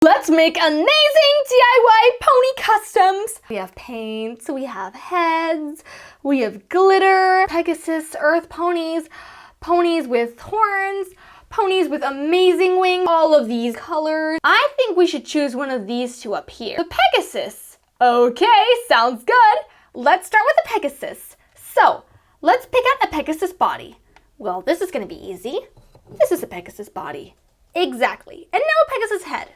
Let's make amazing DIY pony customs. We have paints, we have heads, we have glitter, Pegasus, earth ponies, ponies with horns, ponies with amazing wings, all of these colors. I think we should choose one of these two up here. The Pegasus. Okay, sounds good. Let's start with the Pegasus. So, let's pick out a Pegasus body. Well, this is gonna be easy. This is a Pegasus body. Exactly. And now a Pegasus head.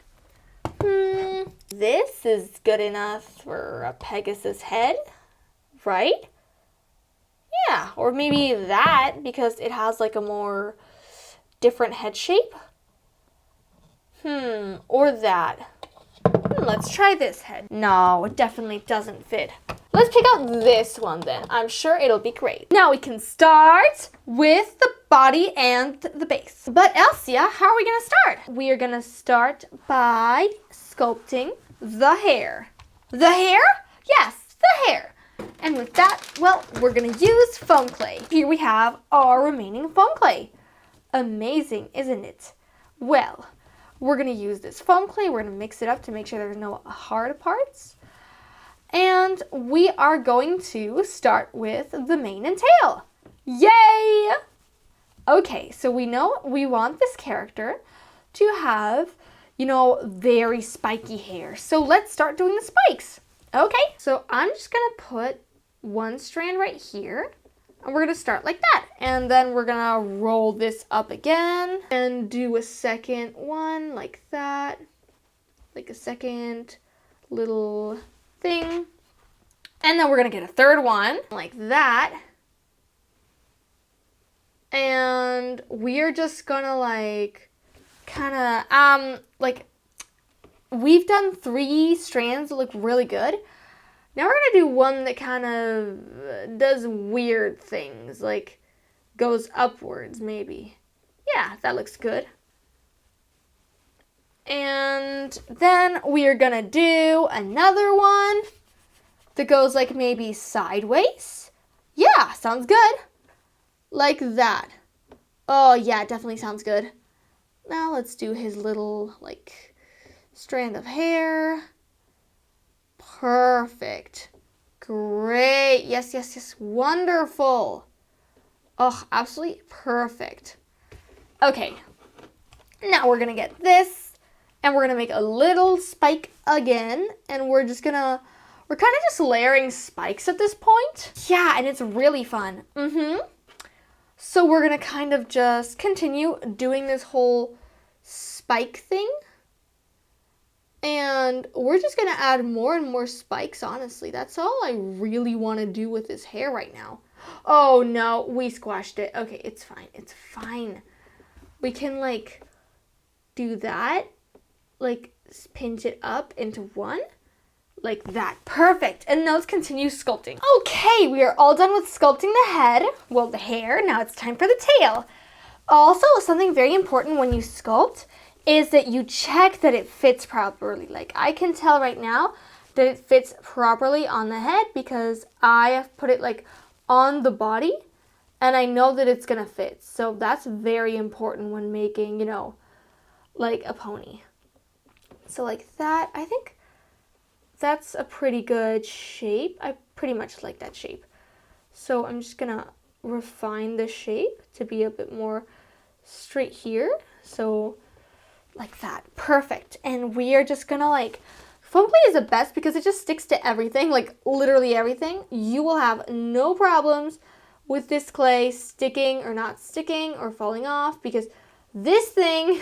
This is good enough for a Pegasus head, right? Yeah, or maybe that because it has like a more different head shape. Or that. Let's try this head. No, it definitely doesn't fit. Let's pick out this one then. I'm sure it'll be great. Now we can start with the body and the base. But Elsa, how are we gonna start? We are gonna start by sculpting the hair. The hair? Yes, the hair. And with that, well, we're gonna use foam clay. Here we have our remaining foam clay. Amazing, isn't it? Well, we're gonna use this foam clay. We're gonna mix it up to make sure there's no hard parts. And we are going to start with the mane and tail. Yay! Okay, so we know we want this character to have, you know, very spiky hair. So let's start doing the spikes. Okay, so I'm just gonna put one strand right here. And we're gonna start like that. And then we're gonna roll this up again and do a second one like that. Like a second little thing. And then we're gonna get a third one like that. And we're just gonna like like we've done 3 strands that look really good. Now we're gonna do one that kind of does weird things, like goes upwards maybe. Yeah, that looks good. And then we are gonna do another one that goes like maybe sideways. Yeah, sounds good. Like that. Oh yeah, it definitely sounds good. Now let's do his little like strand of hair. Perfect. Great. Yes, yes, yes. Wonderful. Oh, absolutely perfect. Okay. Now we're going to get this and we're going to make a little spike again. And we're kind of just layering spikes at this point. Yeah, and it's really fun. So we're going to kind of just continue doing this whole spike thing. And we're just going to add more and more spikes, honestly. That's all I really want to do with this hair right now. Oh, no, we squashed it. Okay, it's fine. It's fine. We can, like, do that. Like, pinch it up into one. Like that. Perfect. And now let's continue sculpting. Okay, we are all done with sculpting the head. Well, the hair. Now it's time for the tail. Also, something very important when you sculpt is that you check that it fits properly. Like I can tell right now that it fits properly on the head because I have put it like on the body and I know that it's gonna fit. So that's very important when making, you know, like a pony. So like that, I think that's a pretty good shape. I pretty much like that shape. So I'm just gonna refine the shape to be a bit more straight here. So like that. Perfect. And we are just gonna like, foam clay is the best because it just sticks to everything, like literally everything. You will have no problems with this clay sticking or not sticking or falling off because this thing,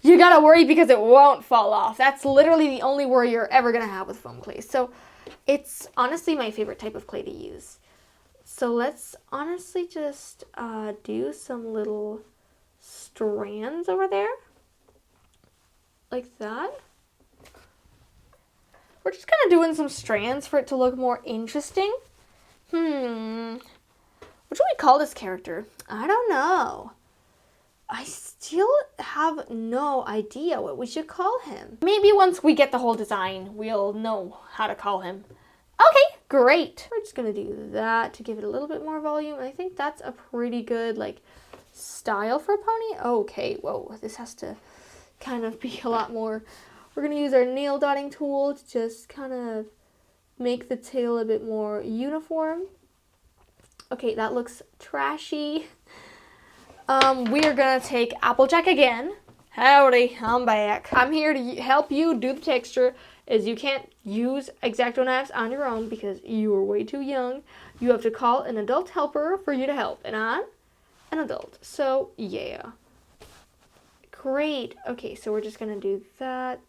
you gotta worry because it won't fall off. That's literally the only worry you're ever gonna have with foam clay. So it's honestly my favorite type of clay to use. So let's honestly just do some little strands over there. Like that. We're just kind of doing some strands for it to look more interesting. What should we call this character? I don't know. I still have no idea what we should call him. Maybe once we get the whole design, we'll know how to call him. Okay, great. We're just gonna do that to give it a little bit more volume. I think that's a pretty good like style for a pony. Okay, whoa, this has to kind of be a lot more We're going to use our nail dotting tool to just kind of make the tail a bit more uniform. Okay, that looks trashy. We are going to take Applejack again. Howdy, I'm back. I'm here to help you do the texture, as you can't use X-Acto knives on your own because you are way too young. You have to call an adult helper for you to help, and I'm an adult, so yeah. Great. Okay, so we're just gonna do that,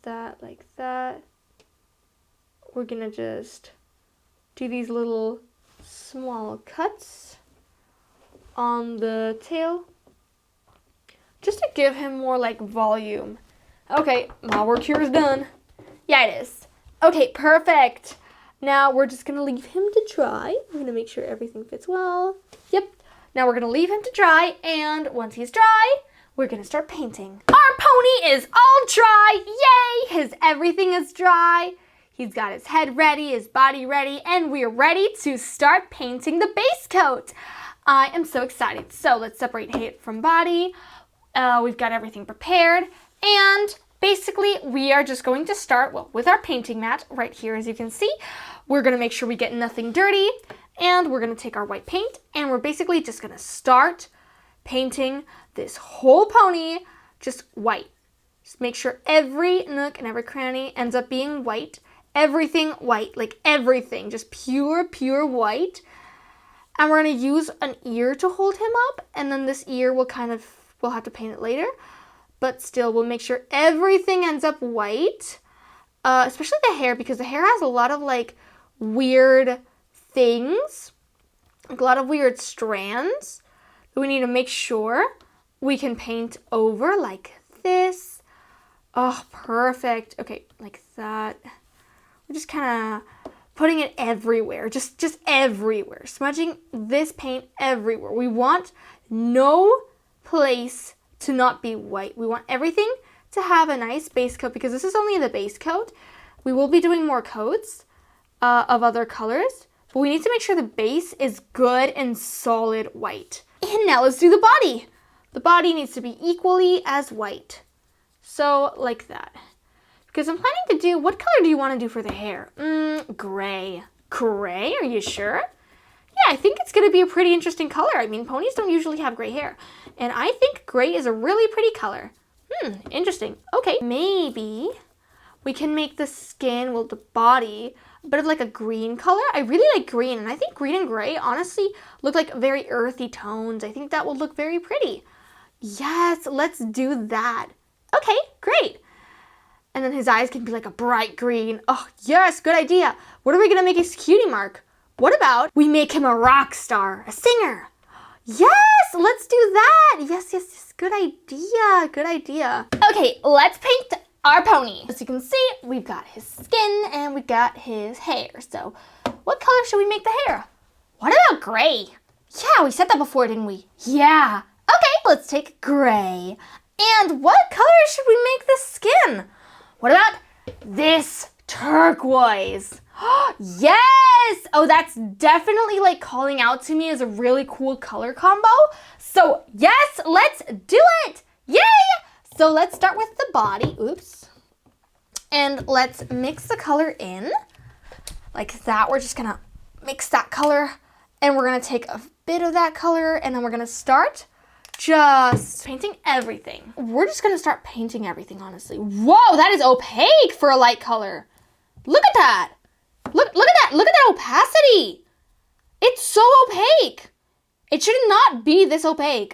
like that. We're gonna just do these little small cuts on the tail, just to give him more like volume. Okay, my work here is done. Yeah, it is. Okay, perfect. Now we're just gonna leave him to dry. We're gonna make sure everything fits well. Yep. Now we're gonna leave him to dry, and once he's dry, we're gonna start painting. Our pony is all dry, yay! His everything is dry. He's got his head ready, his body ready, and we're ready to start painting the base coat. I am so excited. So let's separate head from body. We've got everything prepared, and basically we are just going to start, well, with our painting mat right here, as you can see. We're gonna make sure we get nothing dirty, and we're gonna take our white paint, and we're basically just gonna start painting this whole pony just white. Just make sure every nook and every cranny ends up being white. Everything white, like everything, just pure white. And we're gonna use an ear to hold him up, and then this ear we'll have to paint it later, but still we'll make sure everything ends up white, especially the hair, because the hair has a lot of like weird things, like a lot of weird strands that we need to make sure we can paint over like this. Oh, perfect. Okay, like that. We're just kind of putting it everywhere, just everywhere, smudging this paint everywhere. We want no place to not be white. We want everything to have a nice base coat, because this is only the base coat. We will be doing more coats of other colors, but we need to make sure the base is good and solid white. And now let's do the body. The body needs to be equally as white. So like that. Because I'm planning to do, what color do you want to do for the hair? Gray. Gray? Are you sure? Yeah, I think it's going to be a pretty interesting color. I mean, ponies don't usually have gray hair. And I think gray is a really pretty color. Interesting. Okay, maybe we can make the skin, well, the body, a bit of like a green color. I really like green, and I think green and gray honestly look like very earthy tones. I think that will look very pretty. Yes, let's do that. Okay, great. And then his eyes can be like a bright green. Oh, yes, good idea. What are we going to make his cutie mark? What about we make him a rock star, a singer? Yes, let's do that. Yes. Good idea. Okay, let's paint our pony. As you can see, we've got his skin and we've got his hair. So what color should we make the hair? What about gray? Yeah, we said that before, didn't we? Yeah. Okay, let's take gray. And what color should we make the skin? What about this turquoise? Yes! Oh, that's definitely like calling out to me as a really cool color combo. So yes, let's do it! Yay! So let's start with the body. Oops. And let's mix the color in. Like that. We're just gonna mix that color. And we're gonna take a bit of that color, and then we're gonna start just painting everything. We're just gonna start painting everything, honestly. Whoa, that is opaque for a light color. Look at that. Look at that. Look at that opacity. It's so opaque. It should not be this opaque.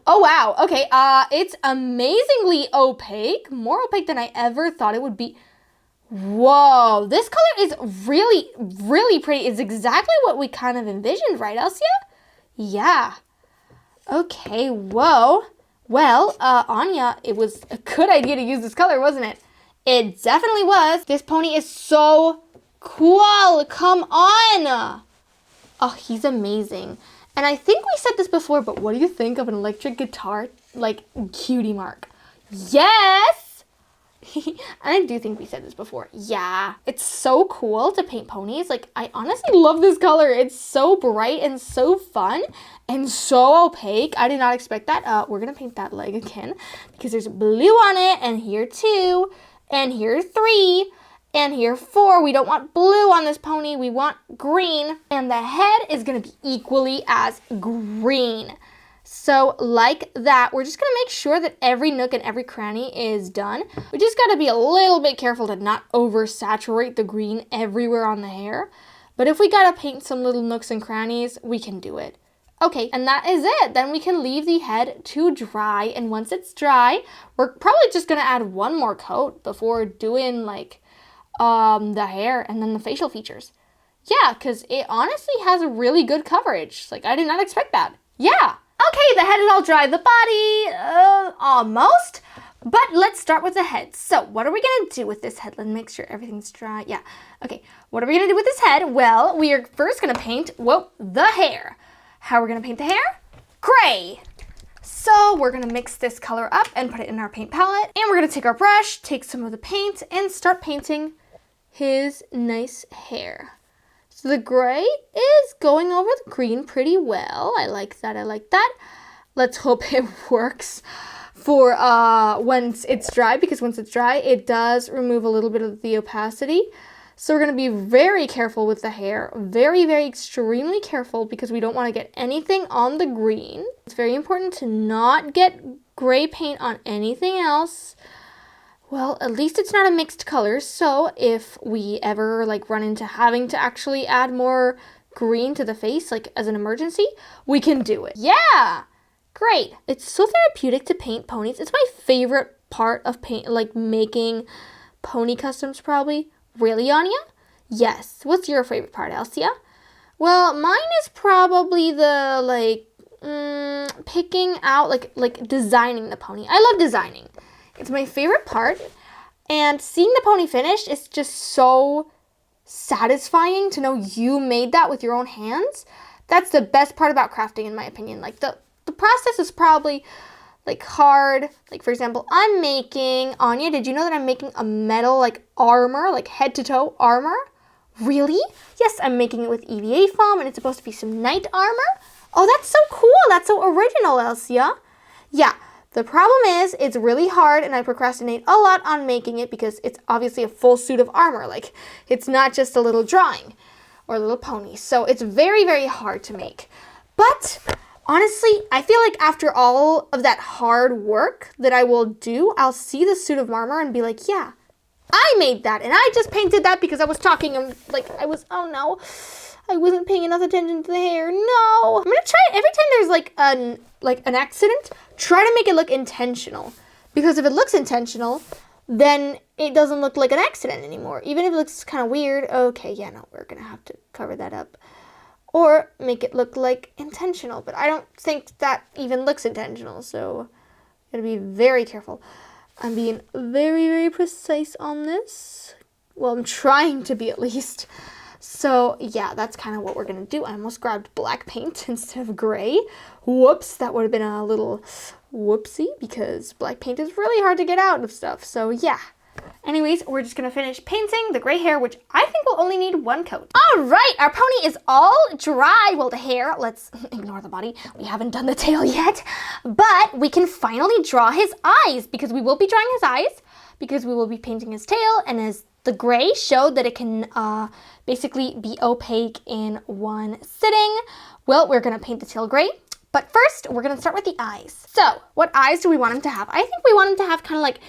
Oh, wow. Okay, it's amazingly opaque. More opaque than I ever thought it would be. Whoa, this color is really pretty. It's exactly what we kind of envisioned, right, Elsa? Yeah. Okay, whoa. Well, Anya, it was a good idea to use this color, wasn't it? It definitely was. This pony is so cool. Come on. Oh, he's amazing. And I think we said this before, but what do you think of an electric guitar, like, cutie mark? Yes! And I do think we said this before. Yeah. It's so cool to paint ponies. Like, I honestly love this color. It's so bright and so fun and so opaque. I did not expect that. We're going to paint that leg again because there's blue on it and here too. And here 3. And here 4. We don't want blue on this pony. We want green. And the head is going to be equally as green. So like that, we're just going to make sure that every nook and every cranny is done. We just got to be a little bit careful to not oversaturate the green everywhere on the hair. But if we got to paint some little nooks and crannies, we can do it. Okay, and that is it. Then we can leave the head to dry. And once it's dry, we're probably just going to add one more coat before doing like the hair and then the facial features. Yeah, because it honestly has a really good coverage. Like, I did not expect that. Yeah. Okay, the head is all dry. The body, almost. But let's start with the head. So what are we going to do with this head? Let's make sure everything's dry. Yeah. Okay, what are we going to do with this head? Well, we are first going to paint, the hair. How are we going to paint the hair? Gray. So we're going to mix this color up and put it in our paint palette. And we're going to take our brush, take some of the paint, and start painting his nice hair. So the gray is going over the green pretty well. I like that. I like that. Let's hope it works for once it's dry, because once it's dry, it does remove a little bit of the opacity. So we're going to be very careful with the hair. Very, very extremely careful, because we don't want to get anything on the green. It's very important to not get gray paint on anything else. Well, at least it's not a mixed color, so if we ever like run into having to actually add more green to the face, like as an emergency, we can do it. Yeah, great. It's so therapeutic to paint ponies. It's my favorite part of making pony customs probably. Really, Anya? Yes. What's your favorite part, Elsa? Well, mine is probably the picking out, like designing the pony. I love designing. It's my favorite part, and seeing the pony finished is just so satisfying to know you made that with your own hands. That's the best part about crafting, in my opinion. Like the process is probably like hard. Like, for example, I'm making, Anya, did you know that I'm making a metal like armor, like head to toe armor? Really? Yes, I'm making it with EVA foam, and it's supposed to be some knight armor. Oh, that's so cool. That's so original, Elsa. Yeah. The problem is it's really hard, and I procrastinate a lot on making it because it's obviously a full suit of armor. Like, it's not just a little drawing or a little pony. So it's very, very hard to make. But honestly, I feel like after all of that hard work that I will do, I'll see the suit of armor and be like, yeah, I made that. And I just painted that because I was talking and oh no, I wasn't paying enough attention to the hair. No. I'm going to try it every time there's an accident. Try to make it look intentional, because if it looks intentional, then it doesn't look like an accident anymore. Even if it looks kind of weird, okay, yeah, no, we're going to have to cover that up. Or make it look like intentional, but I don't think that even looks intentional, so gotta be very careful. I'm being very, very precise on this. Well, I'm trying to be at least. So yeah, that's kind of what we're gonna do. I almost grabbed black paint instead of gray. Whoops, that would have been a little whoopsie, because black paint is really hard to get out of stuff. So yeah. Anyways, we're just gonna finish painting the gray hair, which I think will only need one coat. All right, our pony is all dry. Well, the hair, let's ignore the body. We haven't done the tail yet, but we can finally draw his eyes, because we will be drawing his eyes, because we will be painting his tail, and as the gray showed that it can basically be opaque in one sitting. Well, we're gonna paint the tail gray, but first we're gonna start with the eyes. So, what eyes do we want him to have? I think we want him to have kind of like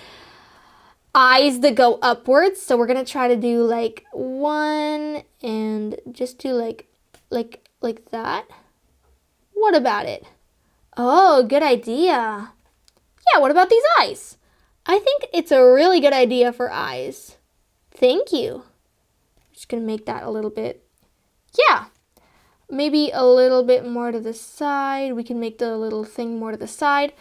eyes that go upwards. So we're gonna try to do like one and just do like that. What about it? Oh, good idea. Yeah, what about these eyes? I think it's a really good idea for eyes. Thank you. Just gonna make that a little bit, yeah, maybe a little bit more to the side. We can make the little thing more to the side.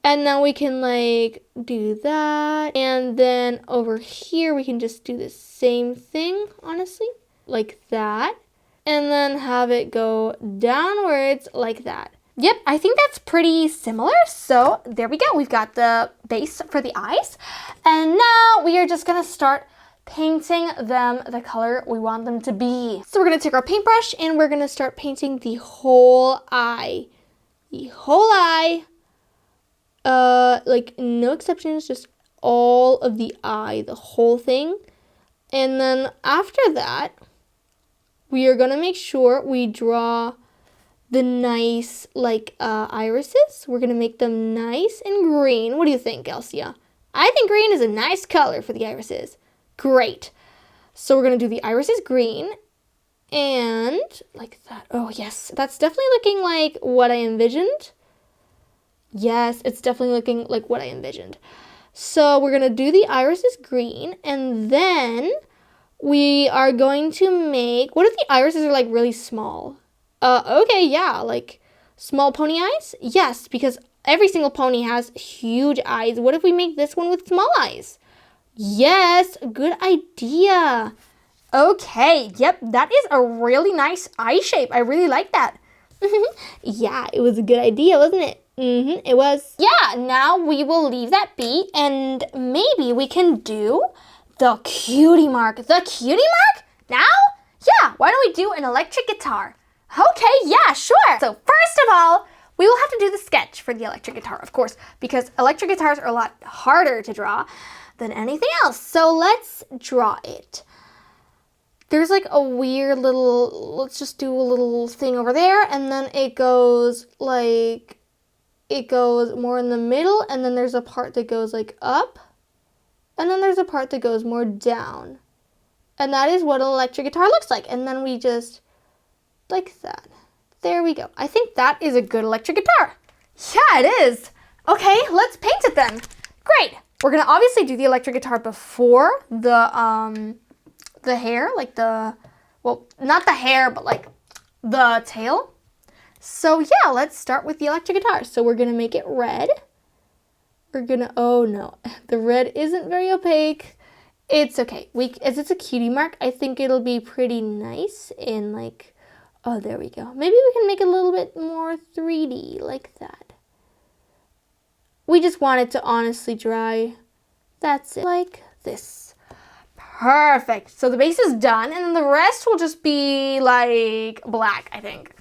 And then we can like do that. And then over here, we can just do the same thing, honestly, like that. And then have it go downwards like that. Yep, I think that's pretty similar. So there we go. We've got the base for the eyes. And now we are just gonna start painting them the color we want them to be. So we're gonna take our paintbrush and we're gonna start painting the whole eye. The whole eye. Like no exceptions, just all of the eye, the whole thing. And then after that, we are gonna make sure we draw the nice like irises. We're gonna make them nice and green. What do you think, Elsia? I think green is a nice color for the irises. Great. So we're gonna do the irises green and like that. Oh yes, that's definitely looking like what I envisioned. Yes, it's definitely looking like what I envisioned. So we're gonna do the irises green, and then we are going to make, what if the irises are like really small? Okay, yeah, like small pony eyes? Yes, because every single pony has huge eyes. What if we make this one with small eyes? Yes, good idea. Okay, yep, that is a really nice eye shape. I really like that. Yeah, it was a good idea, wasn't it? It was. Yeah, now we will leave that be, and maybe we can do the cutie mark. The cutie mark? Now? Yeah, why don't we do an electric guitar? Okay, yeah, sure. So first of all, we will have to do the sketch for the electric guitar, of course, because electric guitars are a lot harder to draw than anything else. So let's draw it. There's like a weird little, let's just do a little thing over there, and then it goes like, it goes more in the middle, and then there's a part that goes like up, and then there's a part that goes more down. And that is what an electric guitar looks like. And then we just, like that. There we go. I think that is a good electric guitar. Yeah, it is. Okay, let's paint it then. Great. We're gonna obviously do the electric guitar before the hair, like the, well, not the hair, but like the tail. So yeah, let's start with the electric guitar. So we're gonna make it red. We're gonna, oh no, the red isn't very opaque. It's okay. As it's a cutie mark, I think it'll be pretty nice in like, oh, there we go. Maybe we can make it a little bit more 3D like that. We just want it to honestly dry. That's it, like this. Perfect. So the base is done, and then the rest will just be like black, I think.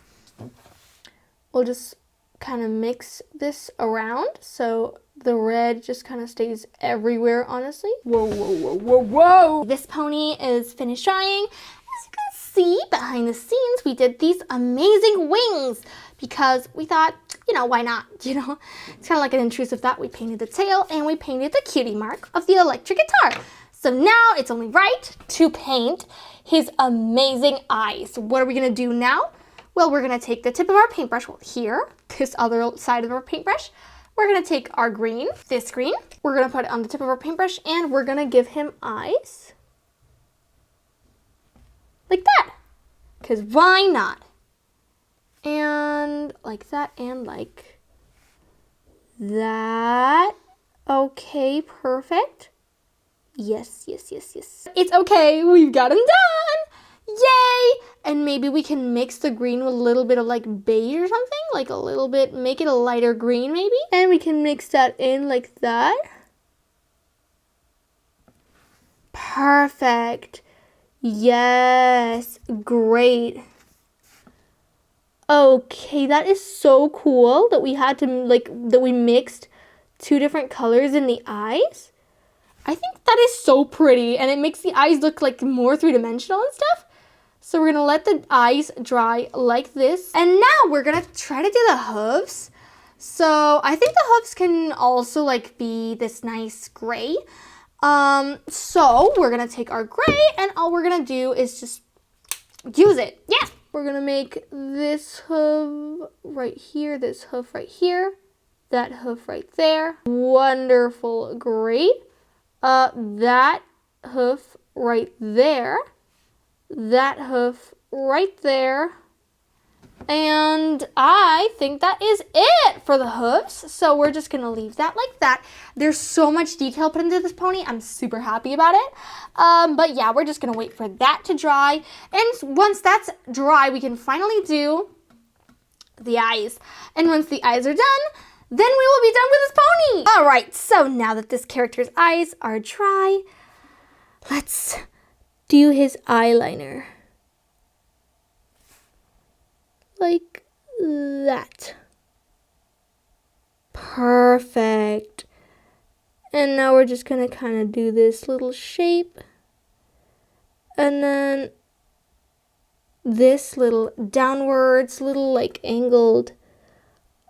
We'll just kind of mix this around so the red just kind of stays everywhere, honestly. Whoa, whoa, whoa, whoa, whoa. This pony is finished drying. As you can see, behind the scenes, we did these amazing wings because we thought, you know, why not? You know, it's kind of like an intrusive thought. We painted the tail and we painted the cutie mark of the electric guitar. So now it's only right to paint his amazing eyes. What are we gonna do now? Well, we're gonna take the tip of our paintbrush, well, here, this other side of our paintbrush. We're gonna take our green, this green. We're gonna put it on the tip of our paintbrush and we're gonna give him eyes. Like that, because why not? And like that and like that. Okay, perfect. Yes, yes, yes, yes. It's okay, we've got him done. Yay! And maybe we can mix the green with a little bit of like beige or something, like a little bit, make it a lighter green maybe. And we can mix that in like that. Perfect. Yes, great. Okay, that is so cool that we had to like, that we mixed two different colors in the eyes. I think that is so pretty, and it makes the eyes look like more three-dimensional and stuff. So we're gonna let the eyes dry like this. And now we're gonna try to do the hooves. So I think the hooves can also like be this nice gray. So we're gonna take our gray and all we're gonna do is just use it. Yeah. We're gonna make this hoof right here, this hoof right here, that hoof right there. Wonderful, great. That hoof right there, that hoof right there, and I think that is it for the hoofs. So we're just gonna leave that like that. There's so much detail put into this pony. I'm super happy about it. But yeah, we're just gonna wait for that to dry, and once that's dry, we can finally do the eyes. And once the eyes are done, then we will be done with this pony. All right, so now that this character's eyes are dry, let's do his eyeliner. Like that. Perfect. And now we're just gonna kind of do this little shape. And then this little downwards, little like angled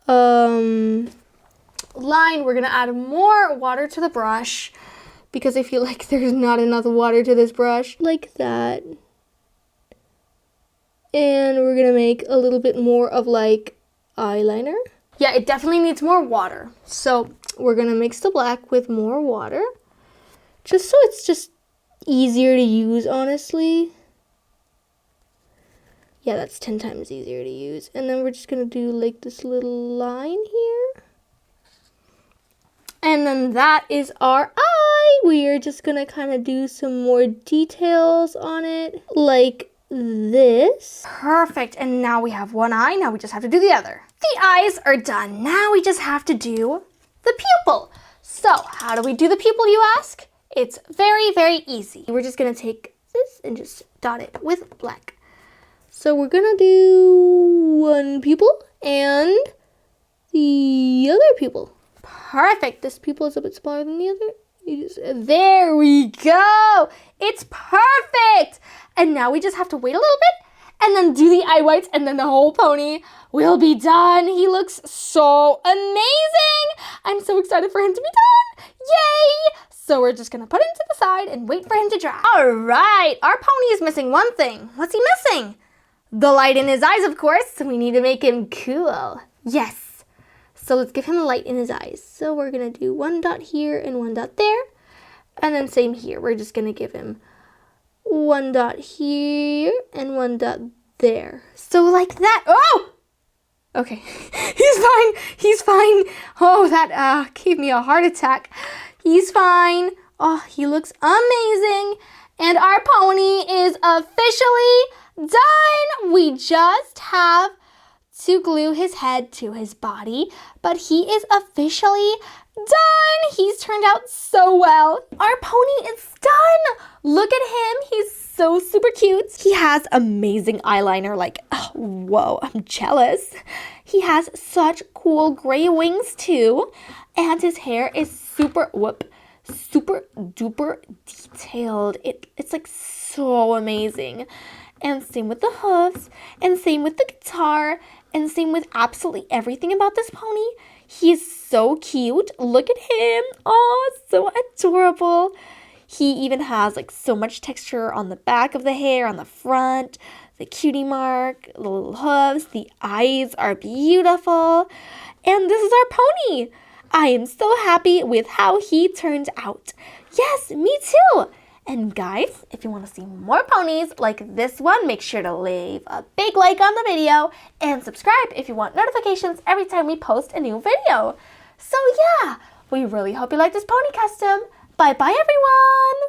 line. We're gonna add more water to the brush because I feel like there's not enough water to this brush. Like that. And we're gonna make a little bit more of like eyeliner. Yeah, it definitely needs more water. So we're gonna mix the black with more water. Just so it's just easier to use, honestly. Yeah, that's 10 times easier to use. And then we're just gonna do like this little line here. And then that is our eye. We are just gonna kind of do some more details on it, like this. Perfect. And now we have one eye. Now we just have to do the other. The eyes are done. Now we just have to do the pupil. So how do we do the pupil, you ask? It's very, very easy. We're just gonna take this and just dot it with black. So we're gonna do one pupil and the other pupil. Perfect. This pupil is a bit smaller than the other. There we go. It's perfect. And now we just have to wait a little bit and then do the eye whites, and then the whole pony will be done. He looks so amazing. I'm so excited for him to be done. Yay! So we're just gonna put him to the side and wait for him to dry. All right, our pony is missing one thing. What's he missing? The light in his eyes, of course. So we need to make him cool. Yes. So let's give him a light in his eyes. So we're gonna do one dot here and one dot there. And then same here. We're just gonna give him one dot here and one dot there. So like that. Oh! Okay. He's fine. He's fine. Oh, that gave me a heart attack. He's fine. Oh, he looks amazing. And our pony is officially done. We just have to glue his head to his body, but he is officially done. He's turned out so well. Our pony is done. Look at him. He's so super cute. He has amazing eyeliner. Like, oh, whoa, I'm jealous. He has such cool gray wings too. And his hair is super duper detailed. It's like so amazing. And same with the hoofs, and same with the guitar, and same with absolutely everything about this pony. He's so cute. Look at him. Oh, so adorable. He even has like so much texture on the back of the hair, on the front, the cutie mark, the little hooves. The eyes are beautiful. And this is our pony. I am so happy with how he turned out. Yes, me too. And guys, if you want to see more ponies like this one, make sure to leave a big like on the video and subscribe if you want notifications every time we post a new video. So yeah, we really hope you like this pony custom. Bye bye everyone!